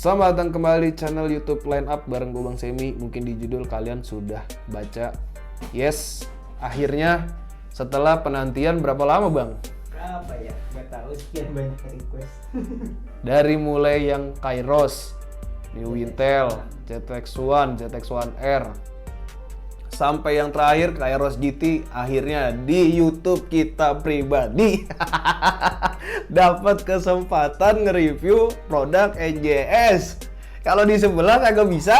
Selamat datang kembali channel YouTube Line Up bareng gue Bang Semi. Mungkin di judul kalian sudah baca. Yes, akhirnya setelah penantian berapa lama Bang? Berapa ya? Gak tahu, sekian banyak request. Dari mulai yang Kairos, New Intel, ZX1, ZX1R, sampai yang terakhir Kairos GT, akhirnya di YouTube kita pribadi dapat kesempatan nge-review produk NJS. Kalau di sebelah kagak bisa.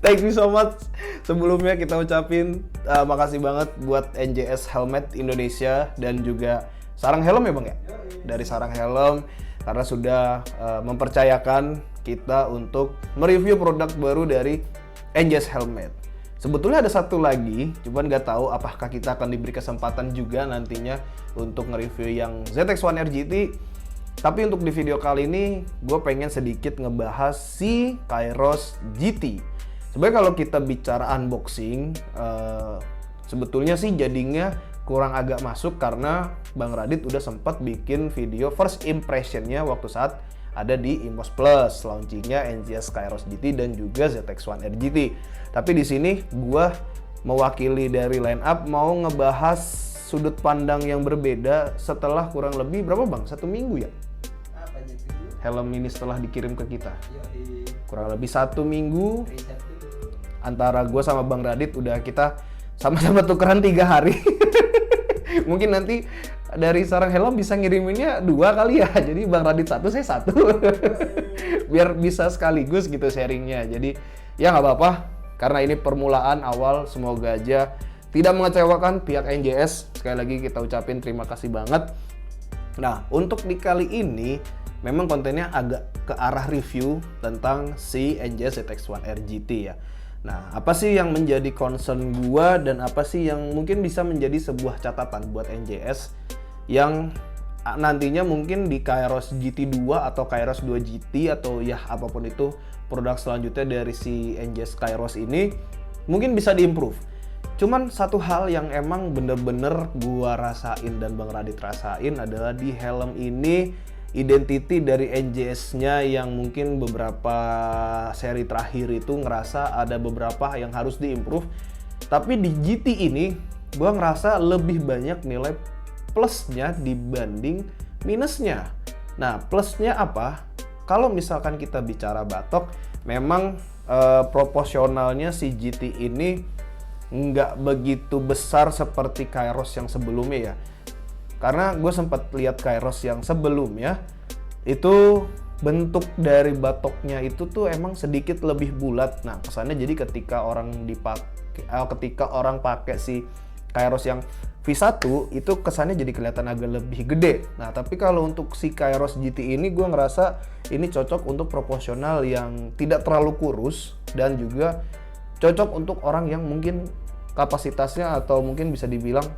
Thank you so much. Sebelumnya kita ucapin makasih banget buat NJS Helmet Indonesia dan juga Sarang Helm ya Bang ya? Dari Sarang Helm karena sudah mempercayakan kita untuk mereview produk baru dari NJS Helmet. Sebetulnya ada satu lagi, cuman nggak tahu apakah kita akan diberi kesempatan juga nantinya untuk nge-review yang ZX1R GT. Tapi untuk di video kali ini, gue pengen sedikit ngebahas si Kairos GT. Sebenarnya kalau kita bicara unboxing, sebetulnya sih jadinya kurang agak masuk karena Bang Radit udah sempat bikin video first impressionnya waktu saat ada di Imos Plus launchingnya NJS Kairos GT dan juga ZX1R GT. Tapi di sini gua mewakili dari line up mau ngebahas sudut pandang yang berbeda setelah kurang lebih berapa Bang? 1 minggu ya? Apa gitu? Helm ini setelah dikirim ke kita. Yoi. Kurang lebih 1 minggu Riset dulu. antara gua sama Bang Radit udah kita sama-sama tukeran 3 hari. Mungkin nanti dari Sarang Helm bisa ngiriminnya 2 kali ya. Jadi Bang Radit 1, saya 1. Biar bisa sekaligus gitu sharingnya. Jadi ya nggak apa-apa. Karena ini permulaan awal. Semoga aja tidak mengecewakan pihak NJS. Sekali lagi kita ucapin terima kasih banget. Nah, untuk di kali ini memang kontennya agak ke arah review tentang si NJS ZX1R GT ya. Nah, apa sih yang menjadi concern gua dan apa sih yang mungkin bisa menjadi sebuah catatan buat NJS yang nantinya mungkin di Kairos GT2 atau Kairos 2 GT atau ya apapun itu produk selanjutnya dari si NJS Kairos ini mungkin bisa diimprove. Cuman satu hal yang emang bener-bener gua rasain dan Bang Radit rasain adalah di helm ini identity dari NJS-nya yang mungkin beberapa seri terakhir itu ngerasa ada beberapa yang harus diimprove. Tapi di GT ini gua ngerasa lebih banyak nilai plusnya dibanding minusnya. Nah, plusnya apa? Kalau misalkan kita bicara batok, memang proporsionalnya si GT ini nggak begitu besar seperti Kairos yang sebelumnya ya. Karena gue sempat lihat Kairos yang sebelumnya, itu bentuk dari batoknya itu tuh emang sedikit lebih bulat. Nah, kesannya jadi ketika orang pakai si Kairos yang V1 itu kesannya jadi kelihatan agak lebih gede. Nah, tapi kalau untuk si Kairos GT ini gue ngerasa ini cocok untuk proporsional yang tidak terlalu kurus dan juga cocok untuk orang yang mungkin kapasitasnya atau mungkin bisa dibilang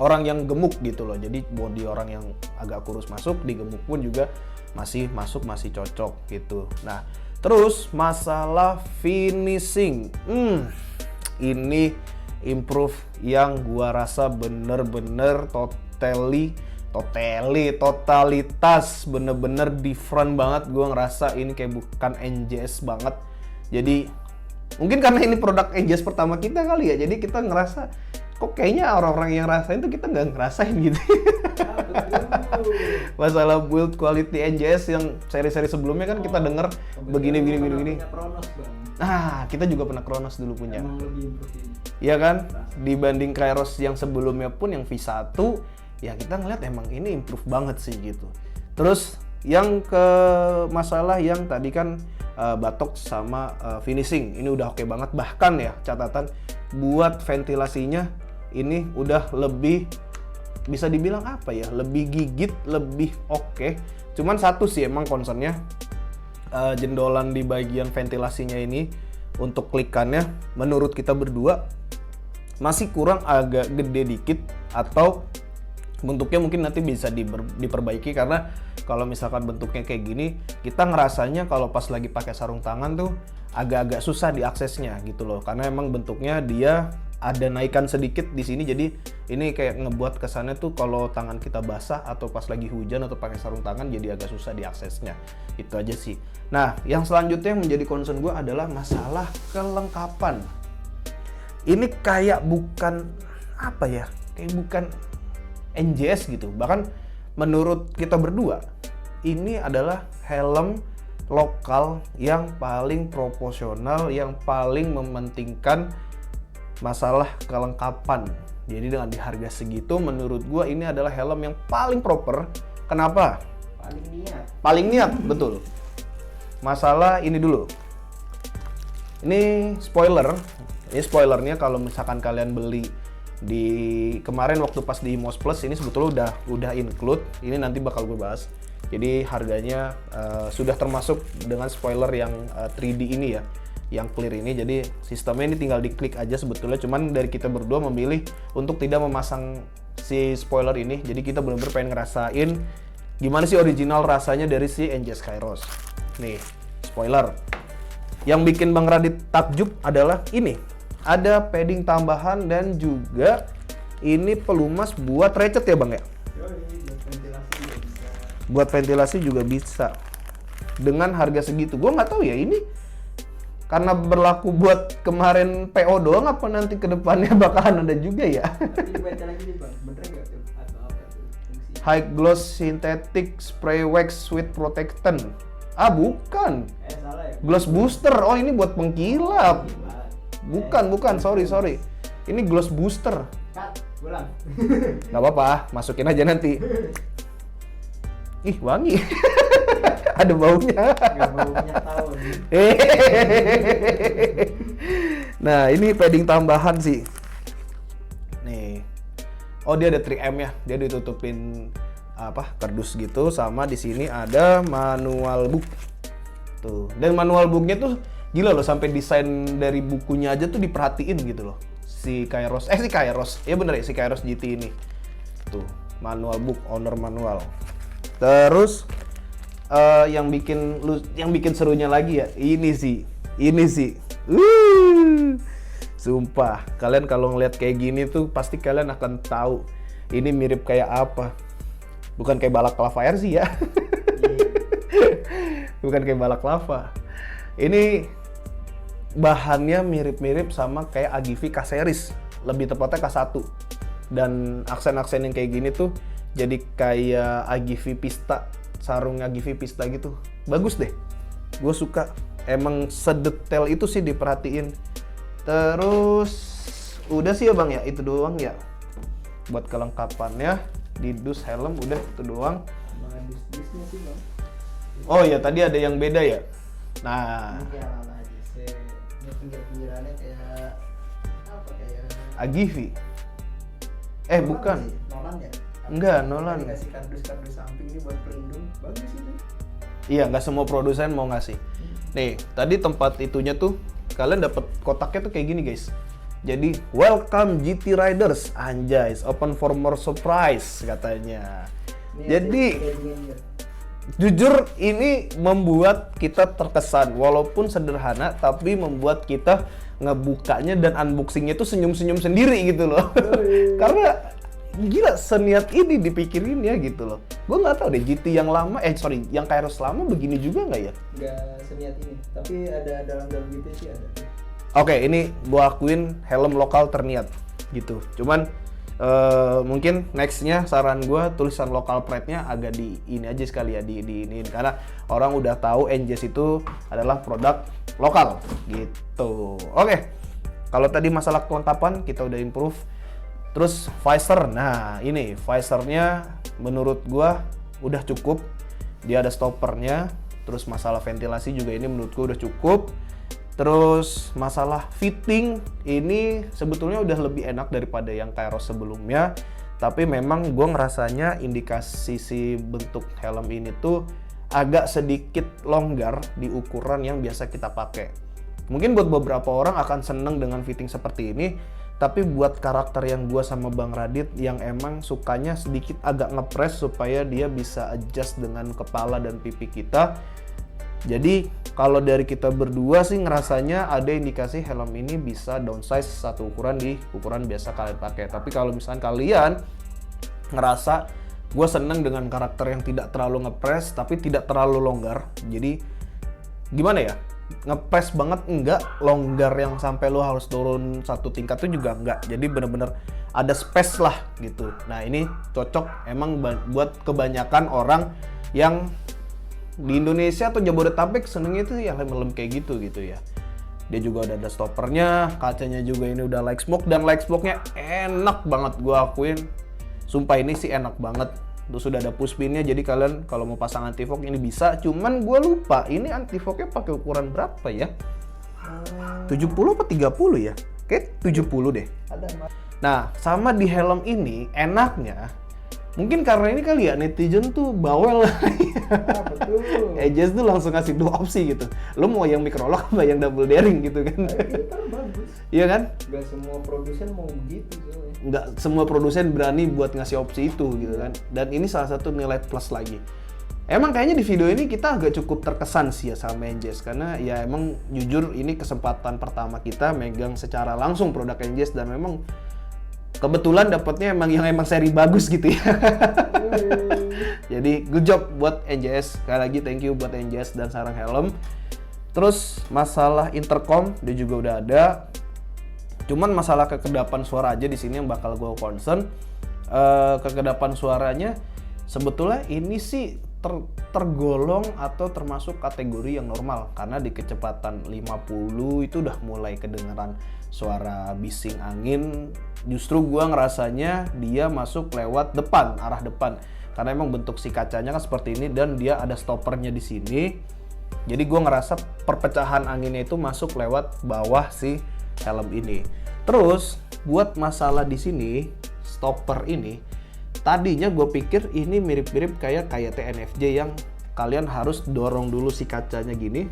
orang yang gemuk gitu loh. Jadi body orang yang agak kurus masuk, di gemuk pun juga masih masuk, masih cocok gitu. Nah, terus masalah finishing. Ini improve yang gua rasa bener-bener totalitas bener-bener different banget. Gua ngerasa ini kayak bukan NJS banget. Jadi mungkin karena ini produk NJS pertama kita kali ya. Jadi kita ngerasa kok kayaknya orang-orang yang rasain tuh kita nggak ngerasain gitu. Masalah build quality NJS yang seri-seri sebelumnya kan kita denger begini. Kronos, Bang. Nah, kita juga pernah Kronos dulu punya. Emang lebih improve ini. Iya kan? Dibanding Kairos yang sebelumnya pun yang V1, ya kita ngeliat emang ini improve banget sih gitu. Terus yang ke masalah yang tadi kan batok sama finishing, ini udah oke banget. Bahkan ya catatan buat ventilasinya ini udah lebih bisa dibilang apa ya, lebih gigit, lebih oke. Cuman satu sih emang concernnya jendolan di bagian ventilasinya ini untuk klikannya menurut kita berdua masih kurang agak gede dikit atau bentuknya mungkin nanti bisa diperbaiki karena kalau misalkan bentuknya kayak gini kita ngerasanya kalau pas lagi pakai sarung tangan tuh agak-agak susah diaksesnya gitu loh karena emang bentuknya dia ada naikan sedikit di sini, jadi ini kayak ngebuat kesannya tuh kalau tangan kita basah atau pas lagi hujan atau pakai sarung tangan jadi agak susah diaksesnya. Itu aja sih. Nah, yang selanjutnya yang menjadi concern gue adalah masalah kelengkapan. Ini kayak bukan apa ya? Kayak bukan NJS gitu. Bahkan menurut kita berdua, ini adalah helm lokal yang paling proporsional, yang paling mementingkan masalah kelengkapan. Jadi dengan di harga segitu menurut gua ini adalah helm yang paling proper. Kenapa? Paling niat. Paling niat, betul. Masalah ini dulu. Ini spoiler. Ini spoilernya kalau misalkan kalian beli di kemarin waktu pas di Mos Plus ini sebetulnya udah include. Ini nanti bakal gue bahas. Jadi harganya sudah termasuk dengan spoiler yang 3D ini ya, yang clear ini. Jadi sistemnya ini tinggal diklik aja sebetulnya. Cuman dari kita berdua memilih untuk tidak memasang si spoiler ini. Jadi kita benar-benar pengen ngerasain gimana sih original rasanya dari si NJS Kairos. Nih, spoiler. Yang bikin Bang Radit takjub adalah ini. Ada padding tambahan dan juga ini pelumas buat recet ya Bang ya? Buat ventilasi juga bisa dengan harga segitu. Gue nggak tahu ya ini karena berlaku buat kemarin PO doang apa nanti kedepannya bakalan ada juga ya. Tapi baca lagi nih Bang, bener nggak tuh? Atau apa tuh fungsi? High Gloss Synthetic Spray Wax with Protectant. Ah bukan, Salah ya? gloss booster. Oh ini buat pengkilap. Bukan, sorry. Ini gloss booster. Cut, ulang. Nggak apa-apa, masukin aja nanti. Ih wangi. Ada baunya. Nggak mau minyak tahun. Nah, ini padding tambahan sih. Nih. Oh, dia ada 3M ya. Dia ditutupin kardus gitu, sama di sini ada manual book. Tuh. Dan manual booknya tuh gila loh, sampai desain dari bukunya aja tuh diperhatiin gitu loh. Si Kairos. Ya bener ya, si Kairos GT ini. Tuh, manual book, owner manual. Terus yang bikin serunya lagi ya, ini sih. Sumpah, kalian kalau ngeliat kayak gini tuh pasti kalian akan tahu ini mirip kayak apa. Bukan kayak balak lava air sih ya. Bukan kayak balak lava. Ini bahannya mirip-mirip sama kayak Agivi K-Series, lebih tepatnya K1. Dan aksen-aksen yang kayak gini tuh jadi kayak Agivi Pista, sarung Agivi Pista gitu. Bagus deh, gue suka. Emang sedetail itu sih diperhatiin. Terus udah sih ya Bang ya, itu doang ya. Buat kelengkapannya di dus helm udah itu doang. Sama dus-dusnya sih Bang. Oh ya tadi ada yang beda ya. Nah, Ini kayak ala aja sih. Ini pinggir-pinggirannya kayak apa kayak? Agivi. Nolan Bukan. sih, Nolan ya? Enggak, Nolan. Dikasih kardus-kardus samping ini buat pelindung. Bagus itu. Iya, nggak semua produsen mau ngasih. Nih, tadi tempat itunya tuh kalian dapat kotaknya tuh kayak gini guys. Jadi welcome GT Riders, anjay, open for more surprise katanya. Ini Jadi ada paddingnya. jujur ini membuat kita terkesan, walaupun sederhana tapi membuat kita ngebukanya dan unboxingnya tuh senyum-senyum sendiri gitu loh. Karena gila seniat ini dipikirin ya gitu loh. Gue nggak tahu deh GT yang lama, yang Kairos lama begini juga nggak ya? Nggak seniat ini, tapi ada dalam gitu sih ada. Oke, ini gue akuin helm lokal terniat gitu. Cuman mungkin nextnya saran gue tulisan lokal pride-nya agak di ini aja sekali ya, di iniin, karena orang udah tahu NJS itu adalah produk lokal gitu. Oke, kalau tadi masalah kelengkapan kita udah improve. Terus visor, nah ini visornya menurut gua udah cukup. Dia ada stoppernya. Terus masalah ventilasi juga ini menurut gua udah cukup. Terus masalah fitting ini sebetulnya udah lebih enak daripada yang Kairos sebelumnya. Tapi memang gua ngerasanya indikasi si bentuk helm ini tuh agak sedikit longgar di ukuran yang biasa kita pakai. Mungkin buat beberapa orang akan seneng dengan fitting seperti ini. Tapi buat karakter yang gua sama Bang Radit yang emang sukanya sedikit agak ngepres supaya dia bisa adjust dengan kepala dan pipi kita. Jadi kalau dari kita berdua sih ngerasanya ada indikasi helm ini bisa downsize satu ukuran di ukuran biasa kalian pakai. Tapi kalau misalkan kalian ngerasa gue seneng dengan karakter yang tidak terlalu ngepres tapi tidak terlalu longgar, jadi gimana ya, ngepres banget enggak, longgar yang sampai lo harus turun satu tingkat itu juga enggak, jadi bener-bener ada space lah gitu. Nah ini cocok emang buat kebanyakan orang yang di Indonesia atau Jabodetabek senengnya itu ya helm kayak gitu ya. Dia juga udah ada stoppernya, kacanya juga ini udah light smoke, dan light smoke-nya enak banget, gue akuin. Sumpah ini sih enak banget. Terus sudah ada push pin-nya, jadi kalian kalau mau pasang anti fog ini bisa. Cuman gue lupa ini anti fog-nya pakai ukuran berapa ya? 70 apa 30 ya? Kayak 70 deh. Nah, sama di helm ini enaknya mungkin karena ini kali ya, netizen tuh bawel lah. Betul. Edges tuh langsung ngasih 2 opsi gitu. Lo mau yang microlock apa yang double daring gitu kan? Itu bagus. Iya kan? Gak semua produsen mau begitu soalnya. Nggak semua produsen berani buat ngasih opsi itu gitu kan. Dan ini salah satu nilai plus lagi. Emang kayaknya di video ini kita agak cukup terkesan sih ya sama NJS, karena ya emang jujur ini kesempatan pertama kita megang secara langsung produk NJS, dan memang kebetulan dapatnya emang seri bagus gitu ya. Jadi good job buat NJS. Sekali lagi thank you buat NJS dan sarang helm. Terus masalah intercom dia juga udah ada. Cuman masalah kekedapan suara aja di sini yang bakal gue concern. Kekedapan suaranya sebetulnya ini sih tergolong atau termasuk kategori yang normal, karena di kecepatan 50 itu udah mulai kedengeran suara bising angin. Justru gua ngerasanya dia masuk lewat depan, arah depan, karena emang bentuk si kacanya kan seperti ini dan dia ada stoppernya di sini. Jadi gua ngerasa perpecahan anginnya itu masuk lewat bawah si helm ini. Terus buat masalah di sini stopper ini, tadinya gue pikir ini mirip-mirip kayak TNFJ yang kalian harus dorong dulu si kacanya gini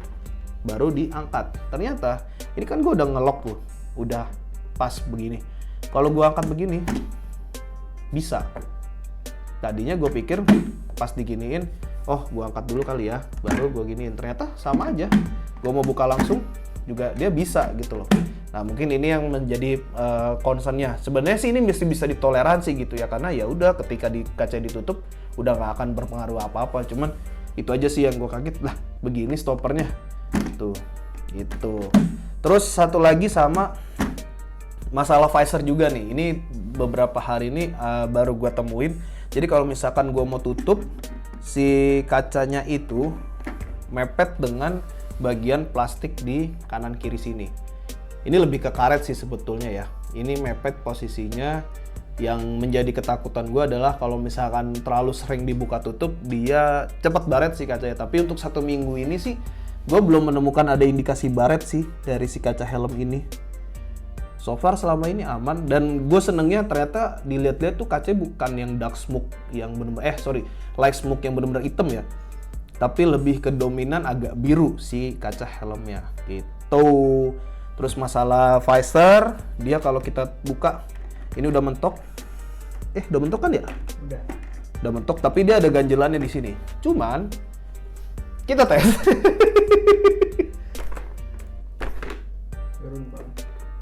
baru diangkat. Ternyata ini kan gue udah ngelok tuh, udah pas begini. Kalau gue angkat begini bisa. Tadinya gue pikir pas diginiin, oh gue angkat dulu kali ya, baru gue giniin. Ternyata sama aja. Gue mau buka langsung juga dia bisa gitu loh. Nah mungkin ini yang menjadi concernnya. Sebenarnya sih ini mesti bisa ditoleransi gitu ya, karena ya udah ketika di kaca ditutup udah nggak akan berpengaruh apa-apa. Cuman itu aja sih yang gue kaget, lah begini stoppernya tuh itu. Terus satu lagi sama masalah visor juga nih. Ini beberapa hari ini baru gue temuin. Jadi kalau misalkan gue mau tutup si kacanya itu mepet dengan bagian plastik di kanan kiri sini. Ini lebih ke karet sih sebetulnya ya. Ini mepet posisinya. Yang menjadi ketakutan gue adalah kalau misalkan terlalu sering dibuka tutup, dia cepat baret sih kacanya. Tapi untuk 1 minggu ini sih, gue belum menemukan ada indikasi baret sih dari si kaca helm ini. So far selama ini aman, dan gue senengnya ternyata dilihat-lihat tuh kacanya bukan yang dark smoke yang bener-bener, light smoke yang bener-bener hitam ya. Tapi lebih ke dominan agak biru si kaca helmnya gitu. Terus masalah visor, dia kalau kita buka ini udah mentok. Udah mentok kan ya? Udah mentok, tapi dia ada ganjelannya di sini. Cuman kita tes. Turun bang,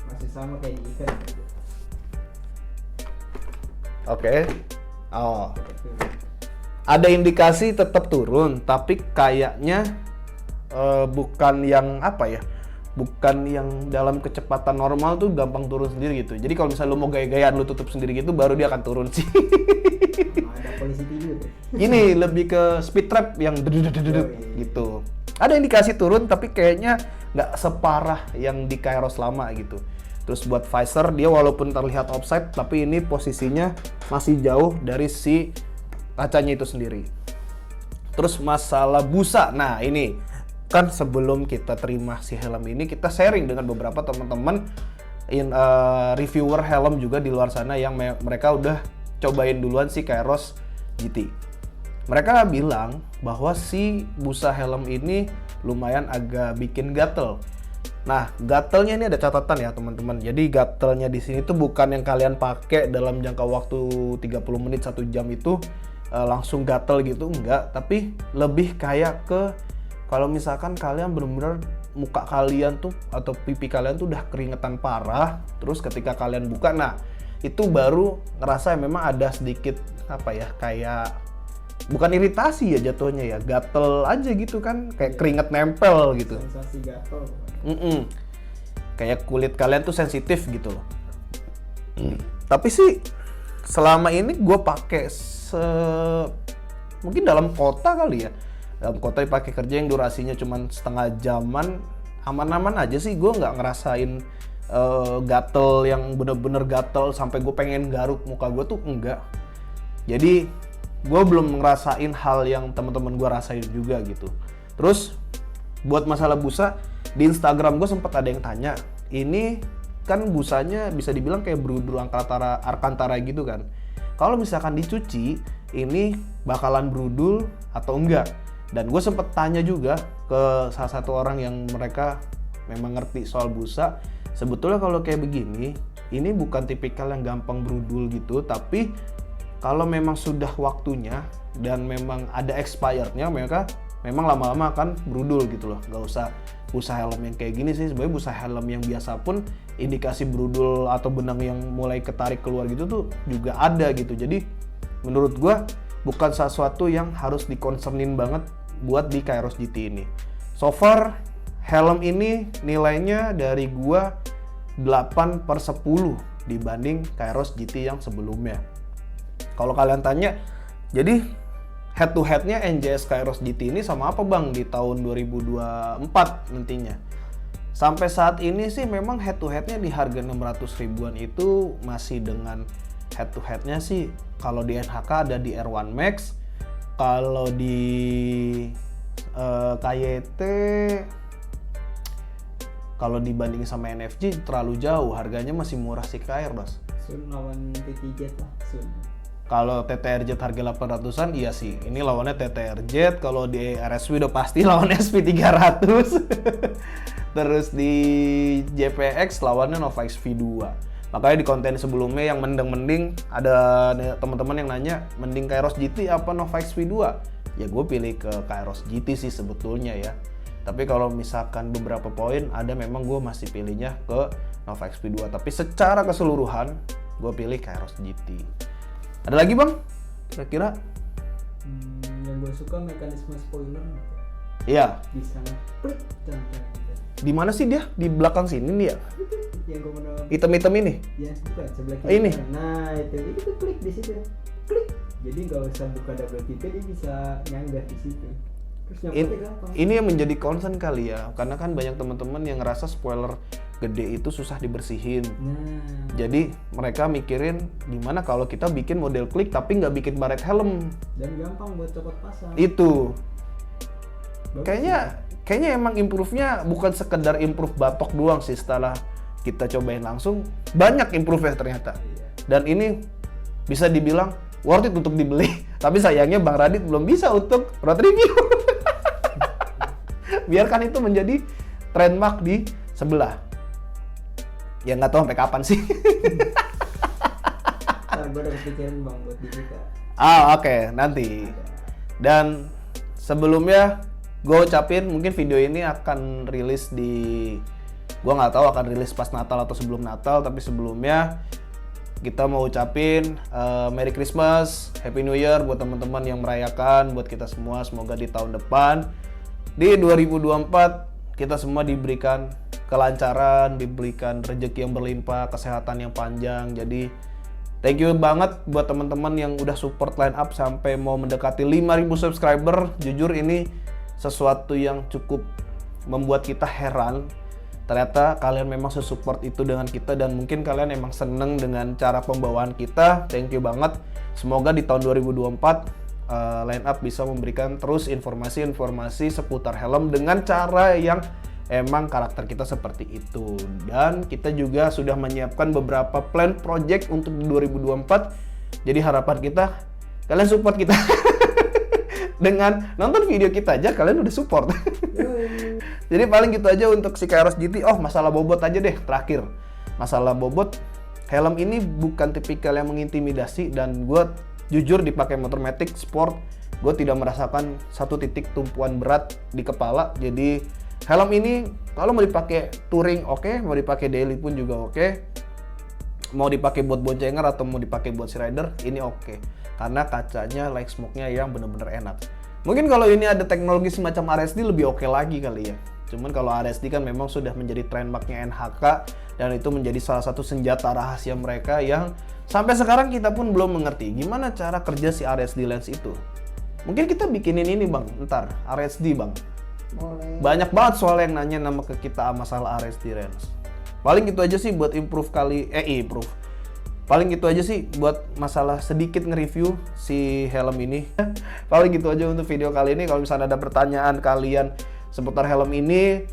masih sama kayak ikan. Oke. Oh. Ada indikasi tetap turun, tapi kayaknya bukan yang apa ya? Bukan yang dalam kecepatan normal tuh gampang turun sendiri gitu. Jadi kalau misalnya lu mau gaya-gayaan lu tutup sendiri gitu, baru dia akan turun sih. Ada polisi tidur. Ini lebih ke speed trap yang gitu. Ada indikasi turun, tapi kayaknya nggak separah yang di Kairos lama gitu. Terus buat visor, dia walaupun terlihat offside, tapi ini posisinya masih jauh dari si kacanya itu sendiri. Terus masalah busa, nah ini kan sebelum kita terima si helm ini, kita sharing dengan beberapa teman-teman reviewer helm juga di luar sana yang mereka udah cobain duluan si Kairos GT. Mereka bilang bahwa si busa helm ini lumayan agak bikin gatel. Nah, gatelnya ini ada catatan ya teman-teman. Jadi gatelnya di sini tuh bukan yang kalian pakai dalam jangka waktu 30 menit 1 jam itu langsung gatel gitu, enggak, tapi lebih kayak ke kalau misalkan kalian bener-bener muka kalian tuh atau pipi kalian tuh udah keringetan parah, terus ketika kalian buka, nah itu baru ngerasa memang ada sedikit apa ya, kayak bukan iritasi ya jatuhnya ya, gatel aja gitu kan, kayak keringet nempel gitu. Sensasi gatel. Kayak kulit kalian tuh sensitif gitu loh. Tapi sih selama ini gue pakai mungkin dalam kota kali ya, dalam kota dipakai kerja yang durasinya cuma setengah jaman, aman-aman aja sih. Gue nggak ngerasain gatel yang bener-bener gatel sampai gue pengen garuk muka gue tuh enggak. Jadi gue belum ngerasain hal yang teman-teman gue rasain juga gitu. Terus buat masalah busa, di Instagram gue sempat ada yang tanya, ini kan busanya bisa dibilang kayak brudul Alcantara gitu kan. Kalau misalkan dicuci, ini bakalan brudul atau enggak? Dan gue sempet tanya juga ke salah satu orang yang mereka memang ngerti soal busa. Sebetulnya kalau kayak begini, ini bukan tipikal yang gampang brudul gitu, tapi kalau memang sudah waktunya dan memang ada expirednya, mereka memang lama-lama akan brudul gitu loh. Gak usah busa helm yang kayak gini sih. Sebenarnya busa helm yang biasa pun indikasi brudul atau benang yang mulai ketarik keluar gitu tuh juga ada gitu. Jadi menurut gua bukan sesuatu yang harus dikonsernin banget buat di Kairos GT ini. So far helm ini nilainya dari gua 8/10 dibanding Kairos GT yang sebelumnya. Kalau kalian tanya, jadi head to headnya NJS Kairos GT ini sama apa bang di tahun 2024 nantinya? Sampai saat ini sih memang head to headnya di harga 600 ribuan itu masih dengan head to headnya sih. Kalau di NHK ada di R1 Max, kalau di KYT, kalau dibanding sama NFG terlalu jauh, harganya masih murah sih Kairos. Sun lawan TTJ lah, Sun. Kalau TTRZ harga 800-an, iya sih. Ini lawannya TTRZ. Kalau di RSW udah pasti lawan SP 300. Terus di JPX lawannya Nova XV2. Makanya di konten sebelumnya yang mending ada teman-teman yang nanya, mending Kairos GT apa Nova XV2? Ya gue pilih ke Kairos GT sih sebetulnya ya. Tapi kalau misalkan beberapa poin, ada memang gue masih pilihnya ke Nova XV2. Tapi secara keseluruhan, gue pilih Kairos GT. Ada lagi bang? Kira-kira? Yang gue suka mekanisme spoiler. Iya. Bisa ngeplik jangan. Di mana sih dia? Di belakang sini nih ya? Yang gue pernah. Hitam-hitam ini? Ya bukan sebelah kiri. Ini? Nah itu tuh klik di situ. Klik. Jadi nggak usah buka double tipe, dia bisa nyanggah di situ. Terus nyangkutnya gampang. Ini yang menjadi concern kali ya, karena kan banyak teman-teman yang ngerasa spoiler gede itu susah dibersihin. Jadi mereka mikirin gimana kalau kita bikin model klik tapi nggak bikin baret helm. Dan gampang buat copot pasang. Itu. Bagus Kayaknya emang improve-nya bukan sekedar improve batok doang sih. Setelah kita cobain langsung, banyak improve-nya ternyata. Iya. Dan ini bisa dibilang worth it untuk dibeli. Tapi sayangnya Bang Radit belum bisa untuk road review. Biarkan itu menjadi trademark di sebelah. Ya nggak tahu sampai kapan sih. Ntar gue udah kepikiran bang buat dibuka. Oke, nanti. Dan sebelumnya gue ucapin mungkin video ini akan rilis gue nggak tahu akan rilis pas Natal atau sebelum Natal, tapi sebelumnya kita mau ucapin Merry Christmas, Happy New Year buat teman-teman yang merayakan, buat kita semua. Semoga di tahun depan di 2024 kita semua diberikan kelancaran, diberikan rezeki yang berlimpah, kesehatan yang panjang. Jadi thank you banget buat teman-teman yang udah support Line Up sampai mau mendekati 5.000 subscriber. Jujur ini sesuatu yang cukup membuat kita heran. Ternyata kalian memang sesupport itu dengan kita dan mungkin kalian emang seneng dengan cara pembawaan kita. Thank you banget. Semoga di tahun 2024 Line Up bisa memberikan terus informasi-informasi seputar helm dengan cara yang emang karakter kita seperti itu. Dan kita juga sudah menyiapkan beberapa plan project untuk 2024. Jadi harapan kita, kalian support kita. Dengan nonton video kita aja kalian udah support. Jadi paling gitu aja untuk si Kairos GT. Oh, masalah bobot aja deh terakhir. Masalah bobot, helm ini bukan tipikal yang mengintimidasi dan gue jujur dipakai motor matic sport gue tidak merasakan satu titik tumpuan berat di kepala. Jadi helm ini kalau mau dipakai touring oke, mau dipakai daily pun juga oke, mau dipakai buat boncengan atau mau dipakai buat si rider ini oke, karena kacanya light smoke-nya yang bener-bener enak. Mungkin kalau ini ada teknologi semacam RSD lebih oke lagi kali ya. Cuman kalau RSD kan memang sudah menjadi trademarknya NHK, dan itu menjadi salah satu senjata rahasia mereka yang sampai sekarang kita pun belum mengerti gimana cara kerja si RSD lens itu. Mungkin kita bikinin ini bang, ntar RSD bang. Boleh. Banyak banget soal yang nanya nama ke kita masalah RSD lens. Paling gitu aja sih buat improve. Paling gitu aja sih buat masalah sedikit nge-review si helm ini. Paling gitu aja untuk video kali ini. Kalau misalnya ada pertanyaan kalian seputar helm ini,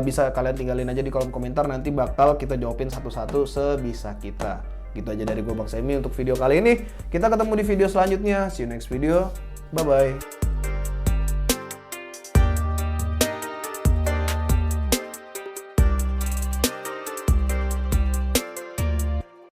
bisa kalian tinggalin aja di kolom komentar. Nanti bakal kita jawabin satu-satu sebisa kita. Gitu aja dari gue Bang Semi untuk video kali ini. Kita ketemu di video selanjutnya. See you next video. Bye-bye.